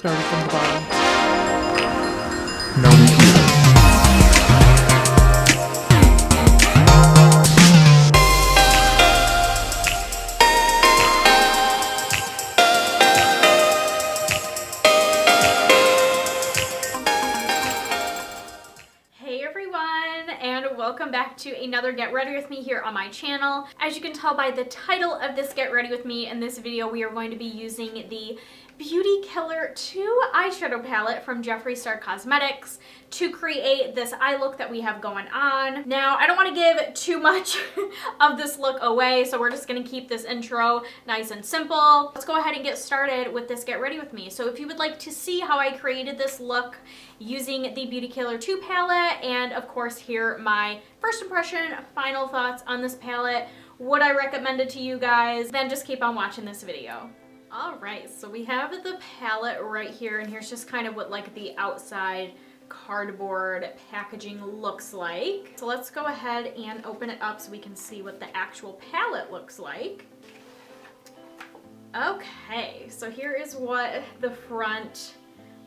started from the bottom. No computer. Hey everyone, and welcome back to another Get Ready With Me here on my channel. As you can tell by the title of this Get Ready With Me, in this video we are going to be using the Beauty Killer 2 eyeshadow palette from Jeffree Star Cosmetics to create this eye look that we have going on. Now, I don't want to give too much of this look away, so we're just going to keep this intro nice and simple. Let's go ahead and get started with this Get Ready With Me. So if you would like to see how I created this look using the Beauty Killer 2 palette, and of course hear my first impression, final thoughts on this palette, what I recommended to you guys, then just keep on watching this video. Alright, so we have the palette right here, and here's just kind of what like the outside cardboard packaging looks like. So let's go ahead and open it up so we can see what the actual palette looks like. Okay, so here is what the front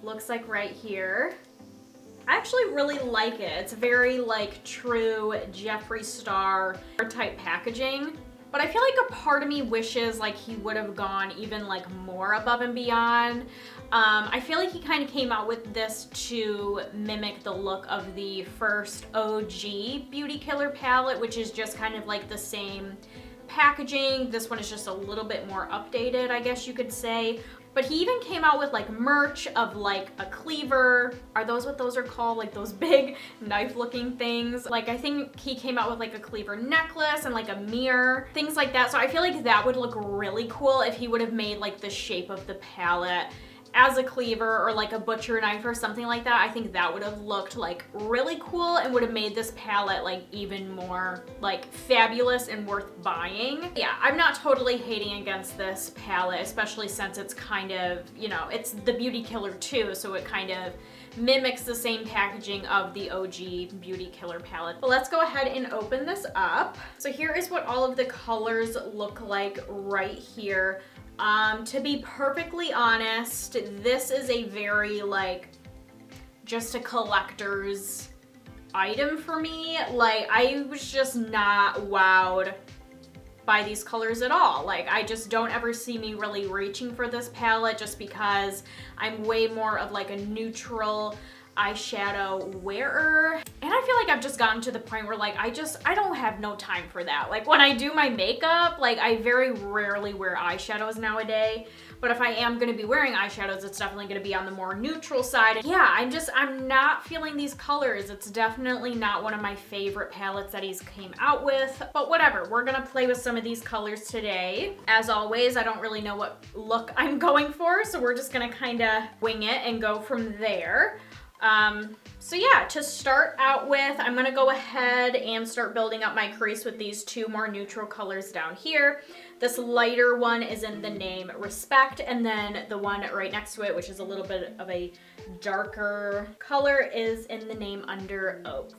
looks like right here. I actually really like it. It's very like true Jeffree Star type packaging. But I feel like a part of me wishes like he would have gone even like more above and beyond. I feel like he kind of came out with this to mimic the look of the first OG Beauty Killer palette, which is just kind of like the same packaging. This one is just a little bit more updated, I guess you could say. But he even came out with like merch of like a cleaver. Are those what those are called? Like those big knife looking things. Like I think he came out with like a cleaver necklace and like a mirror, things like that. So I feel like that would look really cool if he would have made like the shape of the palette as a cleaver or like a butcher knife or something like that. I think that would have looked like really cool and would have made this palette like even more like fabulous and worth buying. Yeah, I'm not totally hating against this palette, especially since it's kind of, you know, it's the Beauty Killer 2, so it kind of mimics the same packaging of the OG Beauty Killer palette. But let's go ahead and open this up. So here is what all of the colors look like right here. To be perfectly honest, this is a very like just a collector's item for me. Like I was just not wowed by these colors at all. Like I just don't ever see me really reaching for this palette just because I'm way more of like a neutral eyeshadow wearer. And I feel like I've just gotten to the point where like I don't have no time for that. Like when I do my makeup, like I very rarely wear eyeshadows nowadays. But if I am gonna be wearing eyeshadows, it's definitely gonna be on the more neutral side. Yeah, I'm not feeling these colors. It's definitely not one of my favorite palettes that he's came out with. But whatever, we're gonna play with some of these colors today. As always, I don't really know what look I'm going for, so we're just gonna kinda wing it and go from there. So yeah, to start out with, I'm gonna go ahead and start building up my crease with these two more neutral colors down here. This lighter one is in the name Respect, and then the one right next to it, which is a little bit of a darker color, is in the name Under Oath.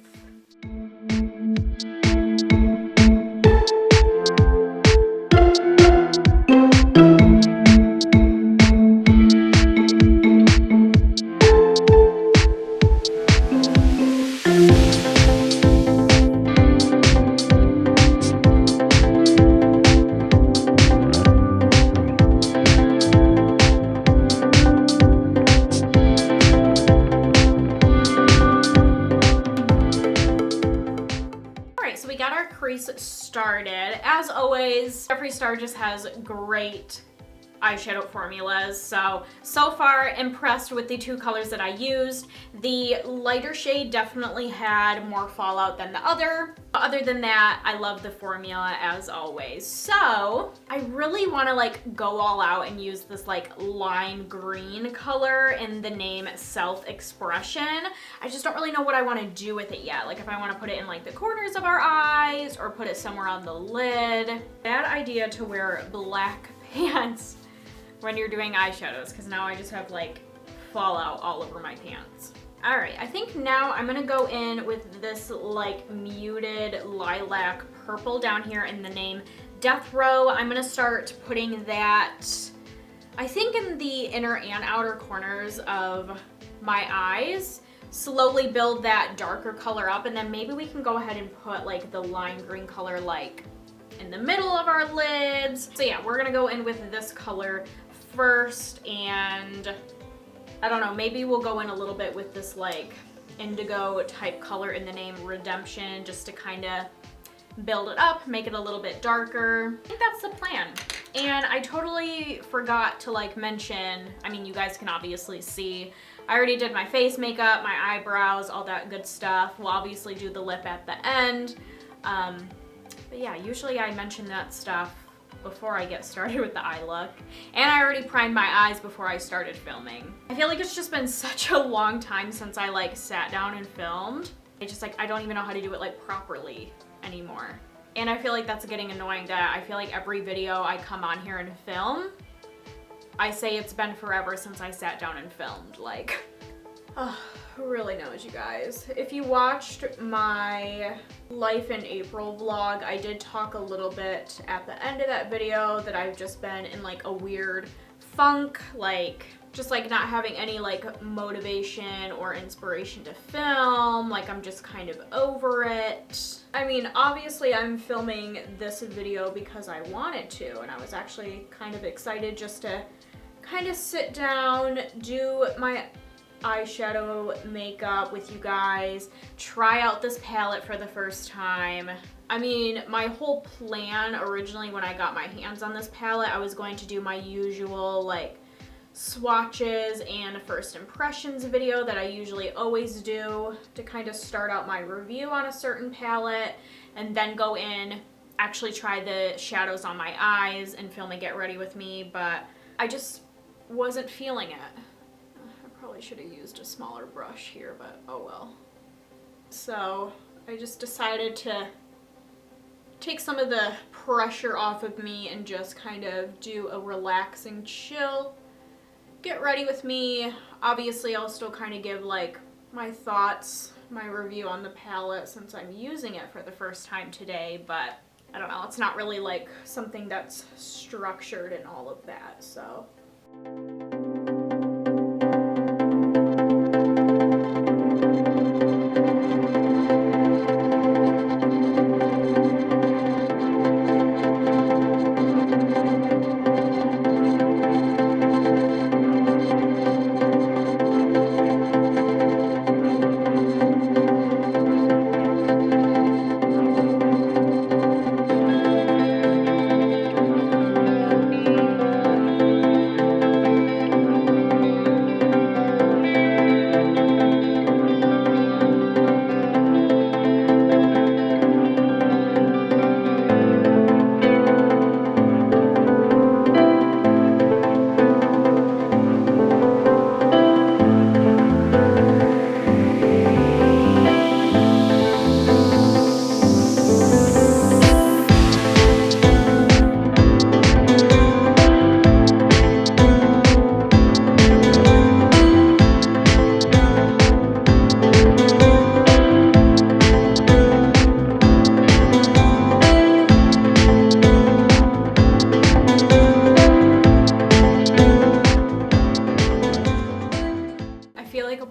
Started. As always, Jeffree Star just has great eyeshadow formulas. So far impressed with the two colors that I used. The lighter shade definitely had more fallout than the other. But other than that, I love the formula as always. So I really want to like go all out and use this like lime green color in the name Self-Expression. I just don't really know what I want to do with it yet. Like if I want to put it in like the corners of our eyes or put it somewhere on the lid. Bad idea to wear black pants when you're doing eyeshadows, because now I just have like fallout all over my pants. All right, I think now I'm gonna go in with this like muted lilac purple down here in the name Death Row. I'm gonna start putting that I think in the inner and outer corners of my eyes, slowly build that darker color up, and then maybe we can go ahead and put like the lime green color like in the middle of our lids. So yeah, we're gonna go in with this color first, and I don't know, maybe we'll go in a little bit with this like indigo type color in the name Redemption, just to kind of build it up, make it a little bit darker. I think that's the plan. And I totally forgot to like mention, I mean, you guys can obviously see, I already did my face makeup, my eyebrows, all that good stuff. We'll obviously do the lip at the end. But yeah, usually I mention that stuff before I get started with the eye look. And I already primed my eyes before I started filming. I feel like it's just been such a long time since I like sat down and filmed. I don't even know how to do it like properly anymore. And I feel like that's getting annoying, that I feel like every video I come on here and film, I say it's been forever since I sat down and filmed. Like, oh, who really knows, you guys? If you watched my Life in April vlog, I did talk a little bit at the end of that video that I've just been in like a weird funk, like just like not having any like motivation or inspiration to film. Like I'm just kind of over it. I mean, obviously I'm filming this video because I wanted to, and I was actually kind of excited just to kind of sit down, do my eyeshadow makeup with you guys, try out this palette for the first time. I mean, my whole plan originally when I got my hands on this palette, I was going to do my usual like swatches and first impressions video that I usually always do to kind of start out my review on a certain palette, and then go in, actually try the shadows on my eyes and film and get ready with me, but I just wasn't feeling it. I probably should have used a smaller brush here, but oh well. So I just decided to take some of the pressure off of me and just kind of do a relaxing chill. Get ready with me. Obviously, I'll still kind of give like my thoughts, my review on the palette since I'm using it for the first time today, but I don't know, it's not really like something that's structured and all of that, so.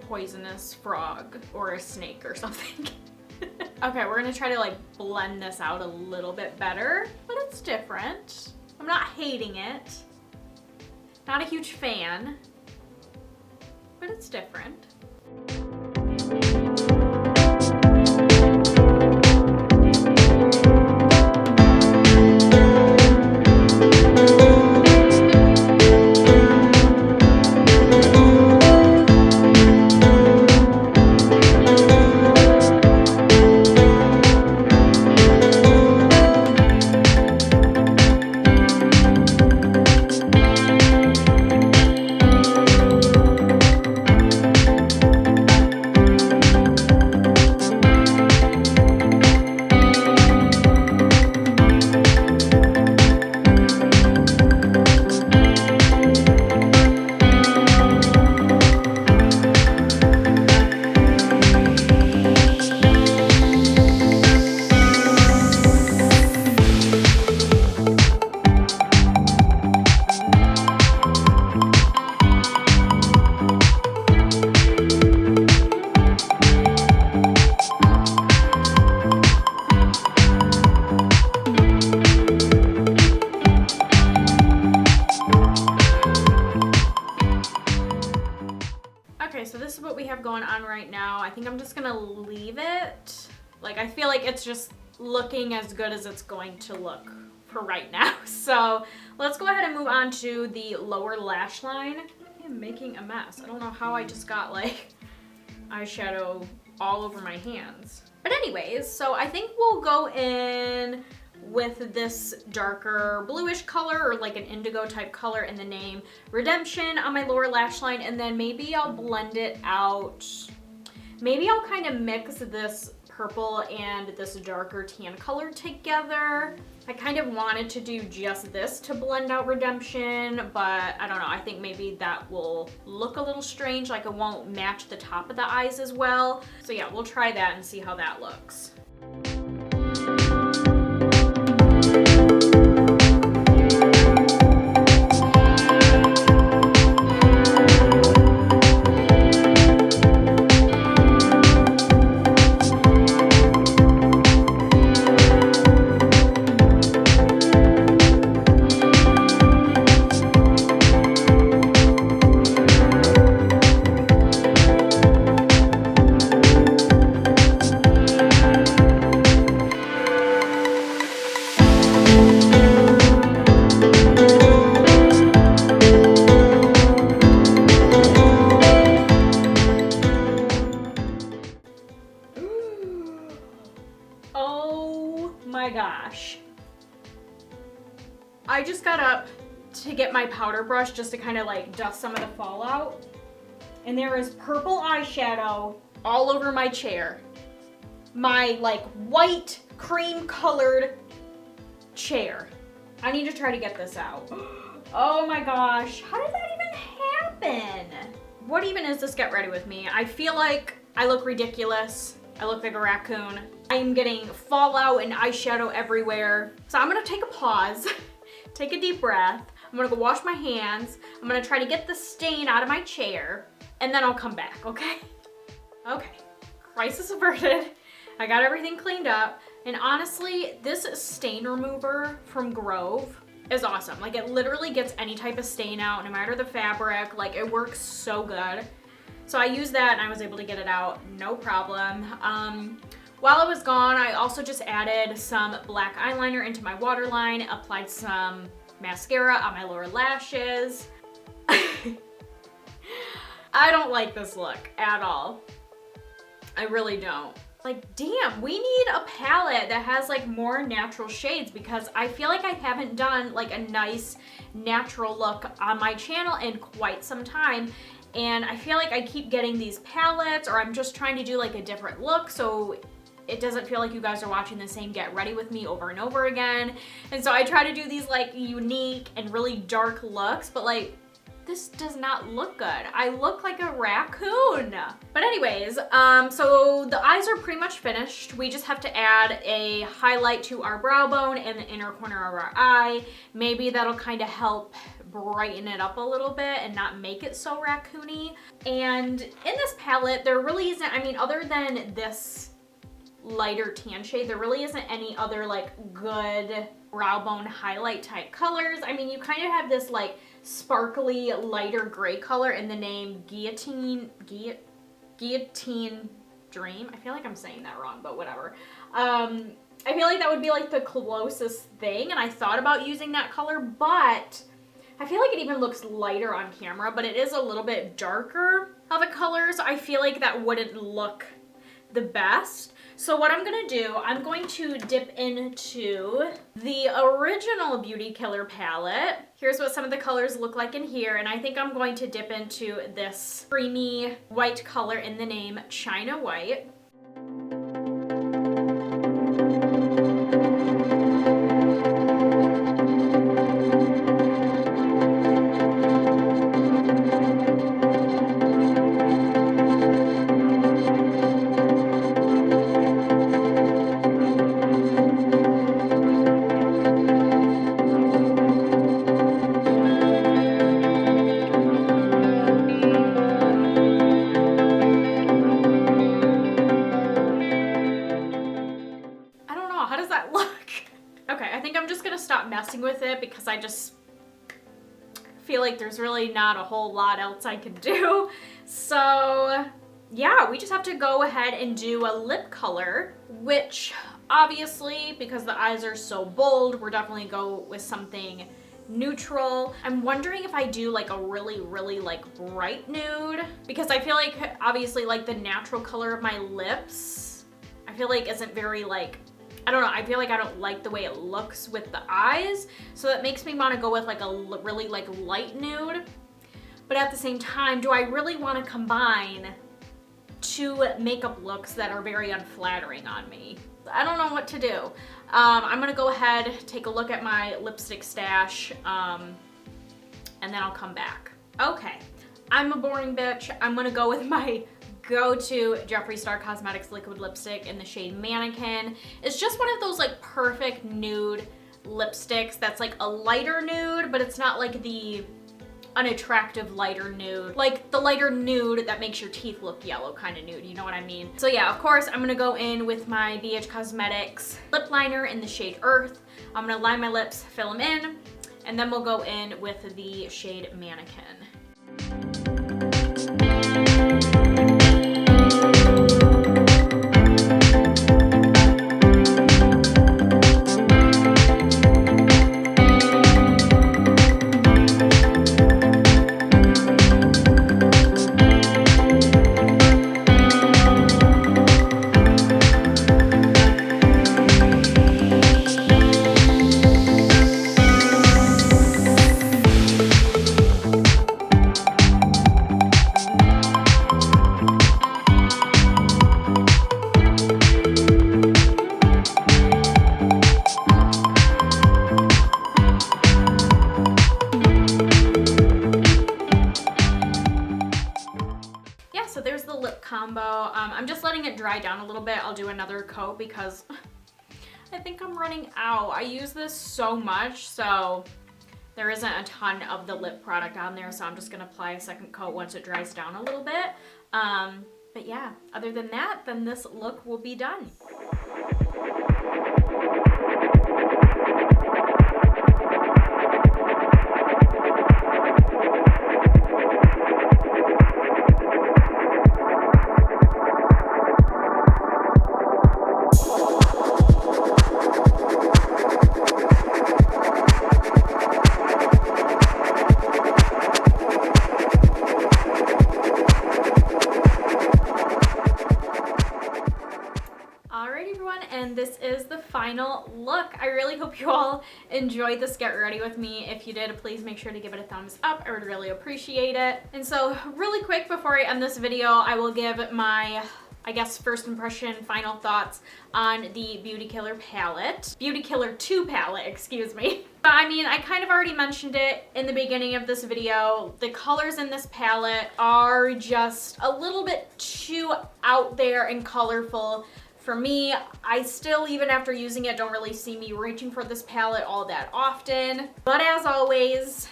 Poisonous frog or a snake or something. Okay, we're gonna try to like blend this out a little bit better, but it's different. I'm not hating it. Not a huge fan, but it's different. Okay, so this is what we have going on right now. I think I'm just gonna leave it. Like, I feel like it's just looking as good as it's going to look for right now. So let's go ahead and move on to the lower lash line. I am making a mess. I don't know how I just got like eyeshadow all over my hands. But anyways, so I think we'll go in with this darker bluish color or like an indigo type color in the name Redemption on my lower lash line, and then maybe I'll blend it out. Maybe I'll kind of mix this purple and this darker tan color together. I kind of wanted to do just this to blend out Redemption, but I don't know. I think maybe that will look a little strange, like it won't match the top of the eyes as well. So yeah, we'll try that and see how that looks. My gosh. I just got up to get my powder brush just to kind of like dust some of the fallout. And there is purple eyeshadow all over my chair. My like white cream colored chair. I need to try to get this out. Oh my gosh. How did that even happen? What even is this Get Ready With Me? I feel like I look ridiculous. I look like a raccoon. I am getting fallout and eyeshadow everywhere. So I'm gonna take a pause, take a deep breath. I'm gonna go wash my hands. I'm gonna try to get the stain out of my chair, and then I'll come back, okay? Okay, crisis averted. I got everything cleaned up. And honestly, this stain remover from Grove is awesome. Like, it literally gets any type of stain out, no matter the fabric. Like, it works so good. So I used that and I was able to get it out, no problem. While I was gone, I also just added some black eyeliner into my waterline, applied some mascara on my lower lashes. I don't like this look at all. I really don't. Like, damn, we need a palette that has like more natural shades, because I feel like I haven't done like a nice natural look on my channel in quite some time. And I feel like I keep getting these palettes, or I'm just trying to do like a different look so it doesn't feel like you guys are watching the same Get Ready With Me over and over again. And so I try to do these like unique and really dark looks, but like, this does not look good. I look like a raccoon. But anyways, so the eyes are pretty much finished. We just have to add a highlight to our brow bone and the inner corner of our eye. Maybe that'll kind of help brighten it up a little bit and not make it so raccoony. And in this palette, there really isn't, I mean, other than this lighter tan shade, there really isn't any other like good brow bone highlight type colors. I mean, you kind of have this like sparkly lighter gray color in the name Guillotine Dream. I feel like I'm saying that wrong, but whatever. I feel like that would be like the closest thing, and I thought about using that color, but I feel like it even looks lighter on camera, but it is a little bit darker of a color, so I feel like that wouldn't look the best. So what I'm gonna do, I'm going to dip into the original Beauty Killer palette. Here's what some of the colors look like in here, and I think I'm going to dip into this creamy white color in the name China White. With it, because I just feel like there's really not a whole lot else I could do. So yeah, we just have to go ahead and do a lip color, which obviously, because the eyes are so bold, we're definitely go with something neutral. I'm wondering if I do like a really like bright nude, because I feel like obviously like the natural color of my lips, I feel like isn't very like, I don't know, I feel like I don't like the way it looks with the eyes, so that makes me want to go with like a really like light nude. But at the same time, do I really want to combine two makeup looks that are very unflattering on me? I don't know what to do. I'm gonna go ahead, take a look at my lipstick stash, and then I'll come back. Okay, I'm a boring bitch. I'm gonna go with my go-to Jeffree Star Cosmetics liquid lipstick in the shade Mannequin. It's just one of those like perfect nude lipsticks that's like a lighter nude, but it's not like the unattractive lighter nude, like the lighter nude that makes your teeth look yellow kind of nude, you know what I mean? So yeah, of course I'm gonna go in with my BH Cosmetics lip liner in the shade Earth. I'm gonna line my lips, fill them in, and then we'll go in with the shade Mannequin. So there's the lip combo. I'm just letting it dry down a little bit. I'll do another coat because I think I'm running out. I use this so much, so there isn't a ton of the lip product on there, so I'm just gonna apply a second coat once it dries down a little bit. But yeah, other than that, then this look will be done. And this is the final look. I really hope you all enjoyed this get ready with me. If you did, please make sure to give it a thumbs up. I would really appreciate it. And so really quick before I end this video, I will give my, I guess, first impression, final thoughts on the Beauty Killer palette. Beauty Killer 2 palette, excuse me. But I mean, I kind of already mentioned it in the beginning of this video. The colors in this palette are just a little bit too out there and colorful for me. I still, even after using it, don't really see me reaching for this palette all that often. But as always,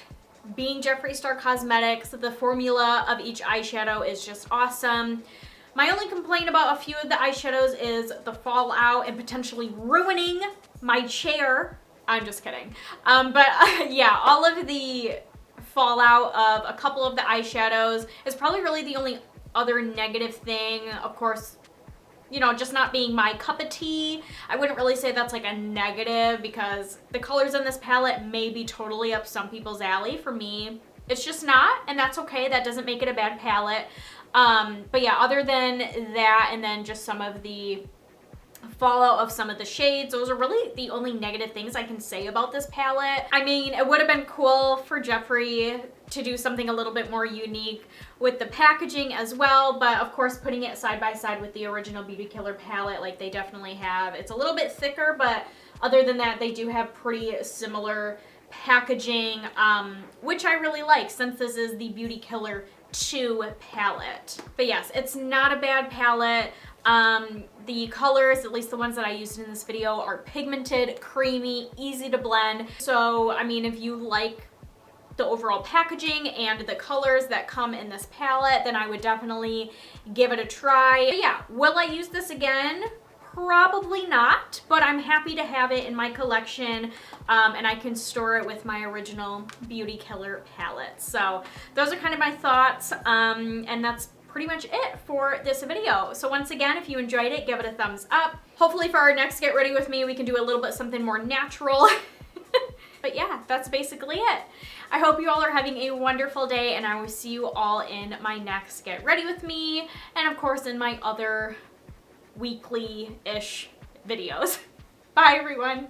being Jeffree Star Cosmetics, the formula of each eyeshadow is just awesome. My only complaint about a few of the eyeshadows is the fallout and potentially ruining my chair. I'm just kidding. Yeah, all of the fallout of a couple of the eyeshadows is probably really the only other negative thing. Of course, you know, just not being my cup of tea. I wouldn't really say that's like a negative because the colors in this palette may be totally up some people's alley. For me, it's just not, and that's okay. That doesn't make it a bad palette. But yeah, other than that, and then just some of the fallout of some of the shades, those are really the only negative things I can say about this palette. I mean, it would have been cool for Jeffree to do something a little bit more unique with the packaging as well, but of course putting it side by side with the original Beauty Killer palette like they definitely have. It's a little bit thicker, but other than that, they do have pretty similar packaging, which I really like since this is the Beauty Killer 2 palette. But yes, it's not a bad palette. The colors, at least the ones that I used in this video, are pigmented, creamy, easy to blend. So, I mean, if you like the overall packaging and the colors that come in this palette, then I would definitely give it a try. But yeah, will I use this again? Probably not, but I'm happy to have it in my collection, and I can store it with my original Beauty Killer palette. So those are kind of my thoughts, and that's pretty much it for this video. So once again, if you enjoyed it, give it a thumbs up. Hopefully for our next Get Ready With Me, we can do a little bit something more natural. But yeah, that's basically it. I hope you all are having a wonderful day, and I will see you all in my next Get Ready With Me, and of course in my other weekly-ish videos. Bye everyone!